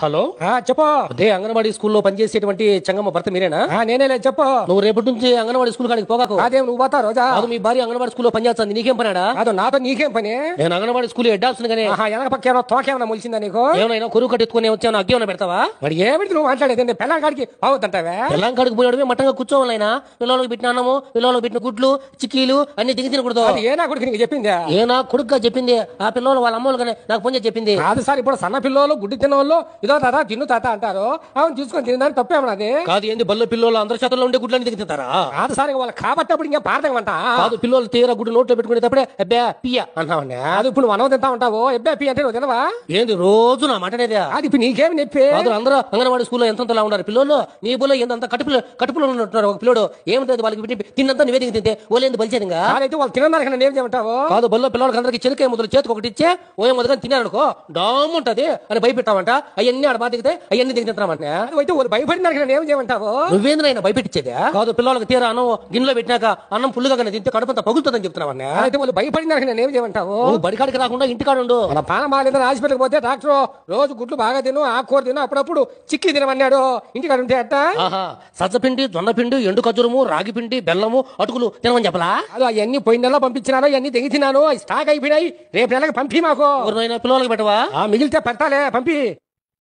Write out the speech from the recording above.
Hello చెప్పు. అదే అంగన్వాడీ స్కూల్లో పనిచేసేటువంటి చంగమ్మ భర్త మీరేనా? నేనేలే చెప్పు. నువ్వు రేపటి నుంచి అంగన్వాడీ స్కూల్ కాడికి పోగాకు. అదేం నువ్వు పోతా రోజా? అది మీ భార్య అంగన్వాడీ స్కూల్లో పనిచేస్తుంది, నీకేం పనాడా? అదో నాతో నీకేం పని? నేను అంగన్వాడీ స్కూల్ హెడ్ ఆఫీస్ గానే. వెనక పక్కేమో తోకేమన్నా మొలిసిందా నీకు? ఏమైనా కొరువు కట్టెత్తుకుని వచ్చావు, అగ్గేమన్నా పెడతావా? మరి ఏమిటి నువ్వు మాట్లాడేది? పెళ్ళాం కాడికి పోవద్దంటావే? పిల్లం కాడికి పోయాడు మట్టంగా కూర్చోవాలైనా. పిల్లలకు పెట్టిన అన్నము, పిల్లలకు పెట్టిన గుడ్లు, చిక్కీలు అన్ని దిగి తినకూడదు. అది ఏ నా కొడుకు నీకు చెప్పింది? ఏనా కొడుకుగా చెప్పింది. ఆ పిల్లలు వాళ్ళ అమ్మోళ్ళగానే నాకు ఫోన్ చేసి చెప్పింది. కాదు సార్, ఇప్పుడు సన్న పిల్లలు గుడ్డి తినోళ్ళు ఇదో తాత తిన్ను తాత అంటారు. అవును తీసుకొని తినడానికి తప్పేమన్నది? కాదు, ఏంది బల్ల పిల్లలు అందరి శాతంలో ఉండే గుడ్లని దిగి తింటారా? కాదు సార్, వాళ్ళు కాబట్టప్పుడు ఇంకా పారదమంట. కాదు, పిల్లలు తీరా గుడ్డు నోట్లో పెట్టుకునేటప్పుడే అబ్బా పియ్య అంటావండి. అది ఇప్పుడు మనం తింటా ఉంటావు. ఎబ్బే అంటే నువ్వు తినవా? ఏంది రోజు నా మాట అనేది? అది ఇప్పుడు నీకేమి నొప్పి? కాదు, అందరూ అంగన్వాడీ స్కూల్లో ఎంతలా ఉన్నారు పిల్లలు. నీ బుల్లో ఎంత కట్టుపులు ఉంటున్నారు. ఒక పిల్లడు ఏముంటుంది వాళ్ళకి పెట్టి తిన్నంతా నివేదిక తింటే ఓలేంది బలిచేదిగా. అయితే వాళ్ళు తినడానికి నేను ఏం చేయమంటావు? కాదు, బల్లో పిల్లలకి అందరికి చెరుకే ముద్దలు చేతికి ఒకటి ఇచ్చే ఓయం మొదలుగా తిన్నారనుకో డామ్ ఉంటది అని భయపెట్టావంట. అవన్నీ ఆడ బాధ దిగితే అవన్నీ దిగి తింటామంటే అయితే వాళ్ళు భయపడినాక నేను ఏం చేయమంటావు? నువ్వేంద్ర ఆయన భయపెట్టించేదే? కాదు, పిల్లలకి తీరా అన్నం గిన్నెలో పెట్టినాక అన్నం ఫుల్లుగా తింటే కడుపంతా పగులుతుందని చెప్తున్నావన్నా. అయితే వాళ్ళు భయపడినాక నేను ఏం చేయమంటావు? నువ్వు బడికాడికి రాకుండా ఇంటికాడ ఉండు. మన పానమాలేదని హాస్పిటల్కి పోతే డాక్టర్ రోజు గుడ్లు బాగా తిను, ఆకుకూర తిను, అప్పుడప్పుడు చిక్కి తినమన్నాడు. ఇంటికాడ ఉంటే అట్ట సజ్జపిండి, జొన్నపిండి, ఎండు ఖర్జూరము, రాగి పిండి, బెల్లము, అటుకులు తినమని చెప్పలా? అది అవన్నీ పోయిన నెలలో పంపించినాను, అవన్నీ తెగి తిన్నాను. స్టాక్ అయిపోయినాయి. రేపు నెలకి పంపి మాకు. పిల్లలకి పెట్టవా? మిగిలితే పెడతాలే, పంపి.